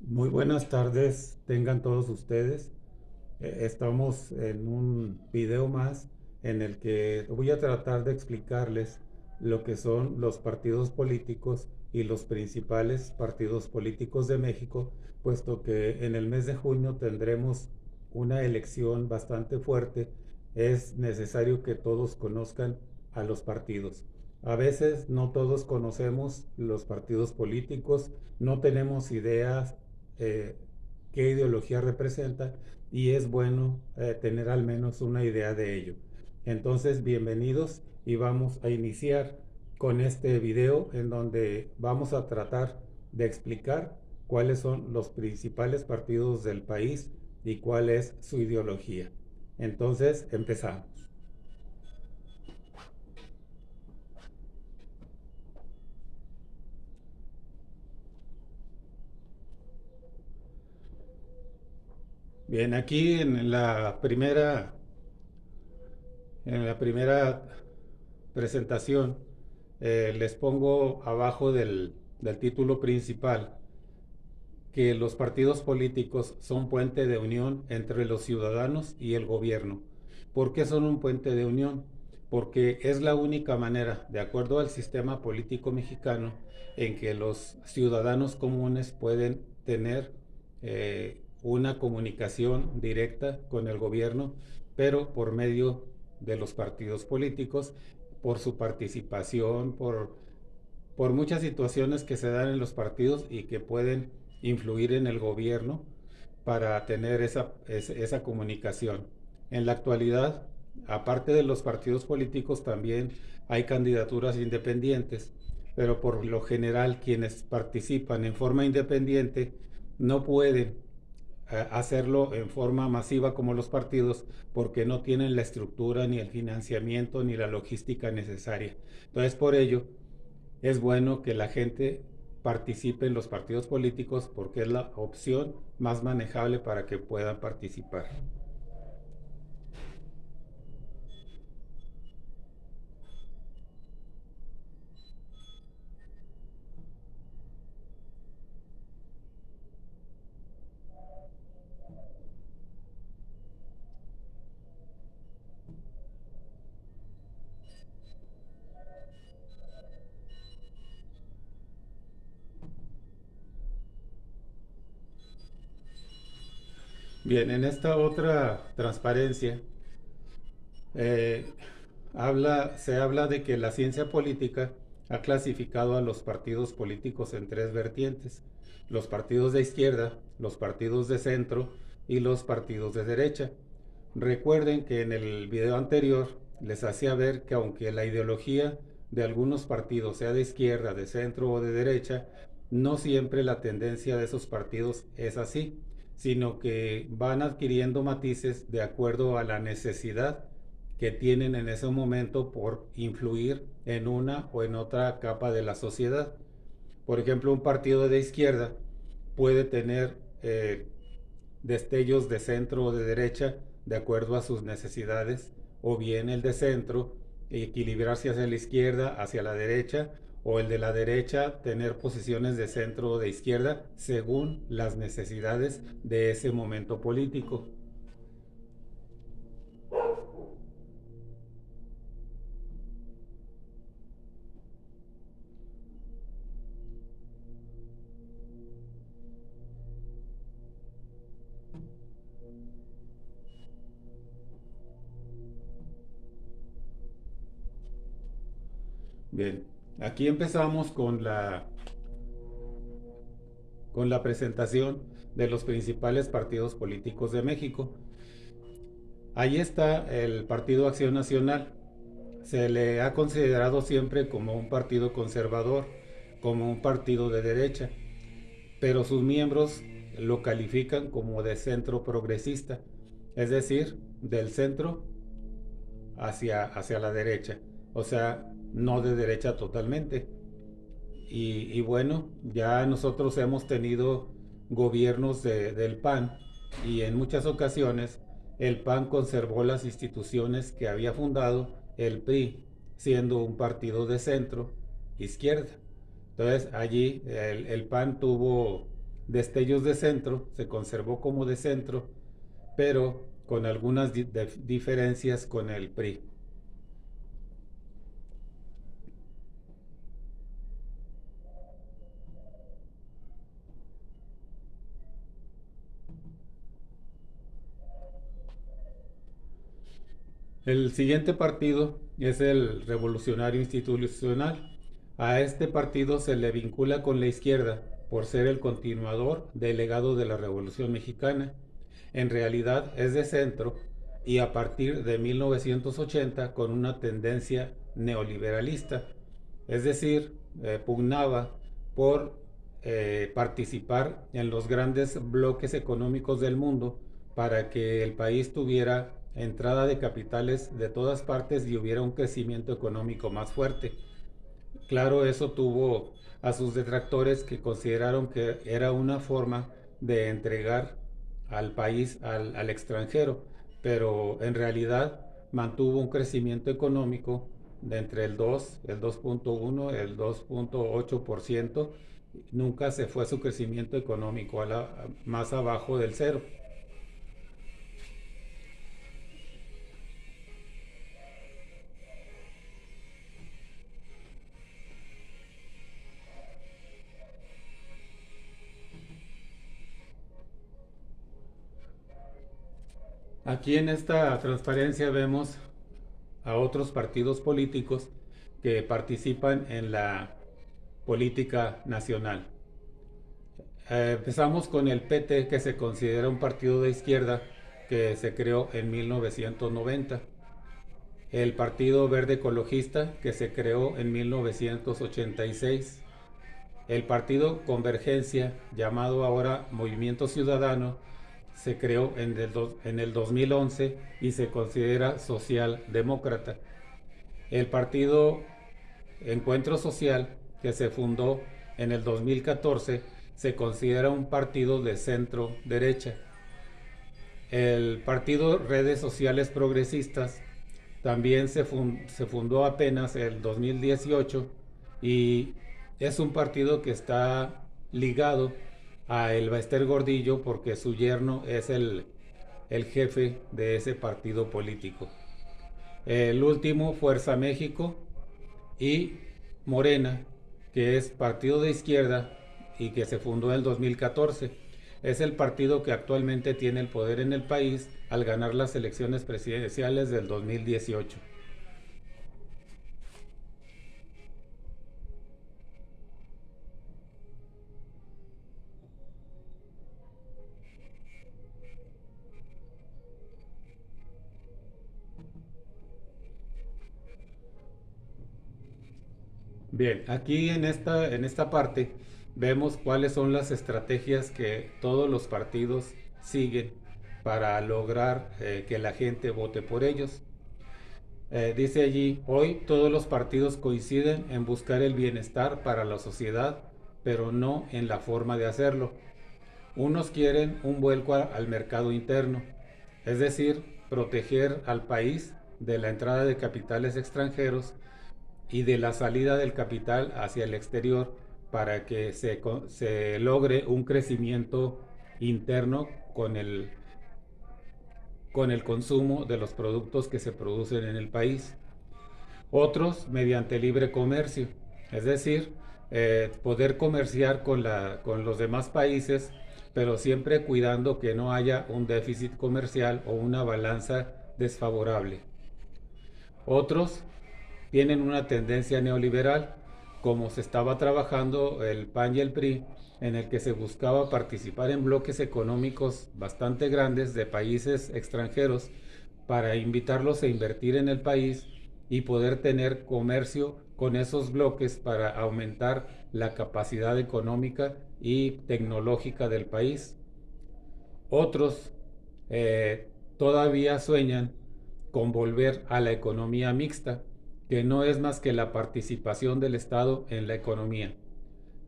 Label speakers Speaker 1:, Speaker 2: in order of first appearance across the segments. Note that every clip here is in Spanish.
Speaker 1: Muy buenas tardes, tengan todos ustedes. Estamos en un video más en el que voy a tratar de explicarles lo que son los partidos políticos y los principales partidos políticos de México, puesto que en el mes de junio tendremos una elección bastante fuerte. Es necesario que todos conozcan a los partidos. A veces no todos conocemos los partidos políticos, no tenemos ideas eh, qué ideología representa y es bueno tener al menos una idea de ello. Entonces, bienvenidos y vamos a iniciar con este video en donde vamos a tratar de explicar cuáles son los principales partidos del país y cuál es su ideología. Entonces, empezamos. Bien, aquí en la primera presentación les pongo abajo del título principal que los partidos políticos son puente de unión entre los ciudadanos y el gobierno. ¿Por qué son un puente de unión? Porque es la única manera, de acuerdo al sistema político mexicano, en que los ciudadanos comunes pueden tener una comunicación directa con el gobierno, pero por medio de los partidos políticos, por su participación, por muchas situaciones que se dan en los partidos y que pueden influir en el gobierno para tener esa comunicación. En la actualidad, aparte de los partidos políticos, también hay candidaturas independientes, pero por lo general quienes participan en forma independiente no pueden hacerlo en forma masiva como los partidos porque no tienen la estructura ni el financiamiento ni la logística necesaria. Entonces, por ello, es bueno que la gente participe en los partidos políticos porque es la opción más manejable para que puedan participar. Bien, en esta otra transparencia eh, se habla de que la ciencia política ha clasificado a los partidos políticos en tres vertientes: los partidos de izquierda, los partidos de centro y los partidos de derecha. Recuerden que en el video anterior les hacía ver que aunque la ideología de algunos partidos sea de izquierda, de centro o de derecha, no siempre la tendencia de esos partidos es así, sino que van adquiriendo matices de acuerdo a la necesidad que tienen en ese momento por influir en una o en otra capa de la sociedad. Por ejemplo, un partido de izquierda puede tener destellos de centro o de derecha de acuerdo a sus necesidades, o bien el de centro equilibrarse hacia la izquierda, hacia la derecha, o el de la derecha tener posiciones de centro o de izquierda según las necesidades de ese momento político. Bien, aquí empezamos con la presentación de los principales partidos políticos de México. Ahí está el Partido Acción Nacional. Se le ha considerado siempre como un partido conservador, como un partido de derecha, pero sus miembros lo califican como de centro progresista, es decir, del centro hacia la derecha, o sea, no de derecha totalmente. Y bueno, ya nosotros hemos tenido gobiernos del PAN y en muchas ocasiones el PAN conservó las instituciones que había fundado el PRI, siendo un partido de centro izquierda. Entonces allí el PAN tuvo destellos de centro, se conservó como de centro, pero con algunas diferencias con el PRI. El siguiente partido es el Revolucionario Institucional. A este partido se le vincula con la izquierda por ser el continuador del legado de la Revolución Mexicana. En realidad es de centro y a partir de 1980 con una tendencia neoliberalista, es decir, pugnaba por participar en los grandes bloques económicos del mundo para que el país tuviera entrada de capitales de todas partes y hubiera un crecimiento económico más fuerte. Claro, eso tuvo a sus detractores que consideraron que era una forma de entregar al país al extranjero, pero en realidad mantuvo un crecimiento económico de entre el 2.1, el 2.8%. Nunca se fue su crecimiento económico más abajo del cero. Aquí en esta transparencia vemos a otros partidos políticos que participan en la política nacional. Empezamos con el PT, que se considera un partido de izquierda que se creó en 1990. El Partido Verde Ecologista, que se creó en 1986. El Partido Convergencia, llamado ahora Movimiento Ciudadano, se creó en el 2011 y se considera socialdemócrata. El Partido Encuentro Social, que se fundó en el 2014, se considera un partido de centro derecha. El Partido Redes Sociales Progresistas también se fundó apenas el 2018 y es un partido que está ligado a el Baester Gordillo porque su yerno es el jefe de ese partido político. El último, Fuerza México y Morena, que es partido de izquierda y que se fundó en el 2014. Es el partido que actualmente tiene el poder en el país al ganar las elecciones presidenciales del 2018. Bien, aquí en esta parte vemos cuáles son las estrategias que todos los partidos siguen para lograr que la gente vote por ellos. Dice allí, hoy todos los partidos coinciden en buscar el bienestar para la sociedad, pero no en la forma de hacerlo. Unos quieren un vuelco al mercado interno, es decir, proteger al país de la entrada de capitales extranjeros y de la salida del capital hacia el exterior para que se logre un crecimiento interno con el consumo de los productos que se producen en el país. Otros mediante libre comercio, es decir, poder comerciar con los demás países, pero siempre cuidando que no haya un déficit comercial o una balanza desfavorable. Otros tienen una tendencia neoliberal, como se estaba trabajando el PAN y el PRI, en el que se buscaba participar en bloques económicos bastante grandes de países extranjeros para invitarlos a invertir en el país y poder tener comercio con esos bloques para aumentar la capacidad económica y tecnológica del país. Otros todavía sueñan con volver a la economía mixta, que no es más que la participación del Estado en la economía.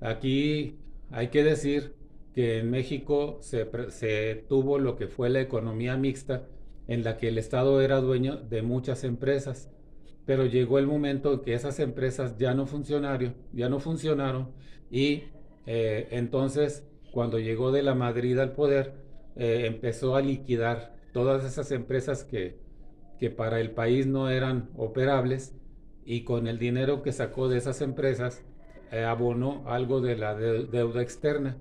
Speaker 1: Aquí hay que decir que en México se tuvo lo que fue la economía mixta, en la que el Estado era dueño de muchas empresas, pero llegó el momento en que esas empresas ya no funcionaron y entonces cuando llegó de la Madrid al poder, empezó a liquidar todas esas empresas que para el país no eran operables, y con el dinero que sacó de esas empresas abonó algo de la deuda externa,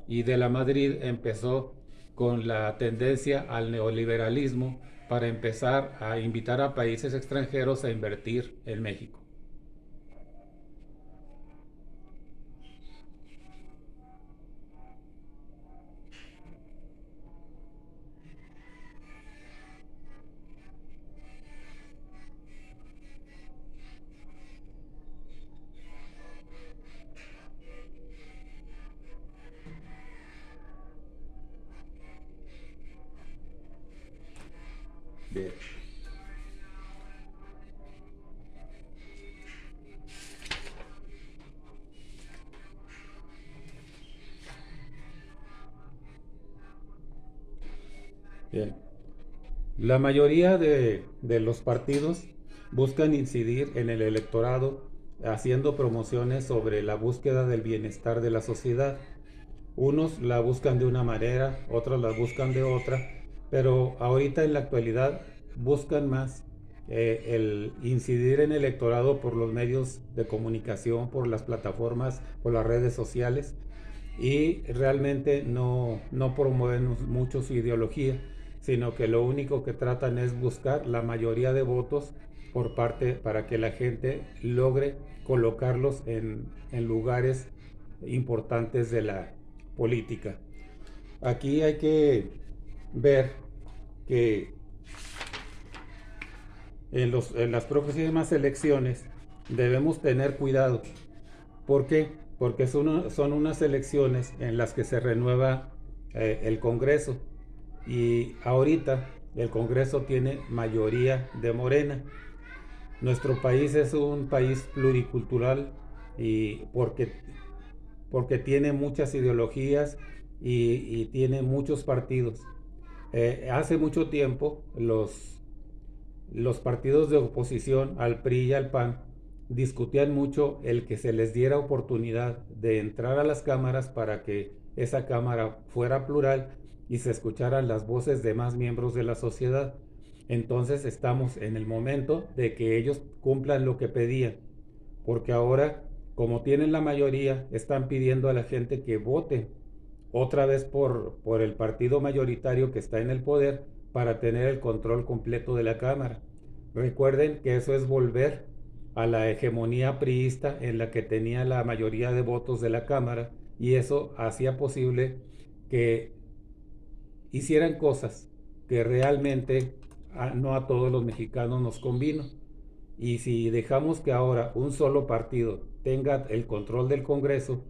Speaker 1: y de la Madrid empezó con la tendencia al neoliberalismo para empezar a invitar a países extranjeros a invertir en México. Bien. Bien. La mayoría de los partidos buscan incidir en el electorado haciendo promociones sobre la búsqueda del bienestar de la sociedad. Unos la buscan de una manera, otros la buscan de otra, pero ahorita en la actualidad buscan más el incidir en el electorado por los medios de comunicación, por las plataformas, por las redes sociales, y realmente no promueven mucho su ideología, sino que lo único que tratan es buscar la mayoría de votos por parte para que la gente logre colocarlos en lugares importantes de la política. Aquí hay que ver que en las próximas elecciones debemos tener cuidado. ¿Por qué? Porque son unas elecciones en las que se renueva el Congreso, y ahorita el Congreso tiene mayoría de Morena. Nuestro país es un país pluricultural, y porque tiene muchas ideologías y tiene muchos partidos. Hace mucho tiempo los partidos de oposición al PRI y al PAN discutían mucho el que se les diera oportunidad de entrar a las cámaras para que esa cámara fuera plural y se escucharan las voces de más miembros de la sociedad. Entonces estamos en el momento de que ellos cumplan lo que pedían, porque ahora, como tienen la mayoría, están pidiendo a la gente que vote otra vez por el partido mayoritario que está en el poder para tener el control completo de la Cámara. Recuerden que eso es volver a la hegemonía priista en la que tenía la mayoría de votos de la Cámara, y eso hacía posible que hicieran cosas que realmente no a todos los mexicanos nos convino. Y si dejamos que ahora un solo partido tenga el control del Congreso,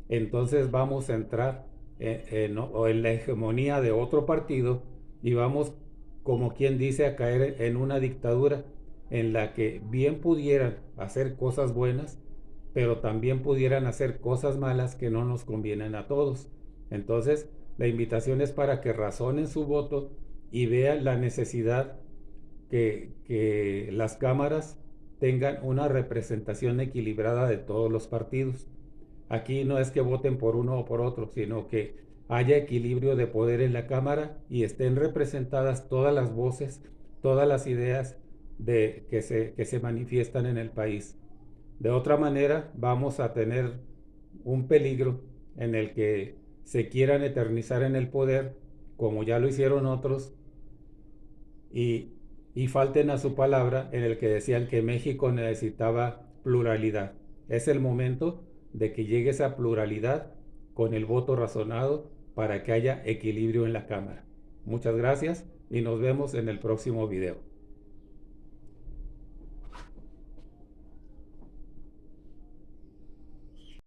Speaker 1: entonces vamos a entrar en la hegemonía de otro partido, y vamos, como quien dice, a caer en una dictadura en la que bien pudieran hacer cosas buenas, pero también pudieran hacer cosas malas que no nos convienen a todos. Entonces, la invitación es para que razonen su voto y vean la necesidad que las cámaras tengan una representación equilibrada de todos los partidos. Aquí no es que voten por uno o por otro, sino que haya equilibrio de poder en la Cámara y estén representadas todas las voces, todas las ideas que se manifiestan en el país. De otra manera, vamos a tener un peligro en el que se quieran eternizar en el poder, como ya lo hicieron otros, y, y falten a su palabra en el que decían que México necesitaba pluralidad. Es el momento de que llegue esa pluralidad con el voto razonado para que haya equilibrio en la Cámara. Muchas gracias y nos vemos en el próximo video.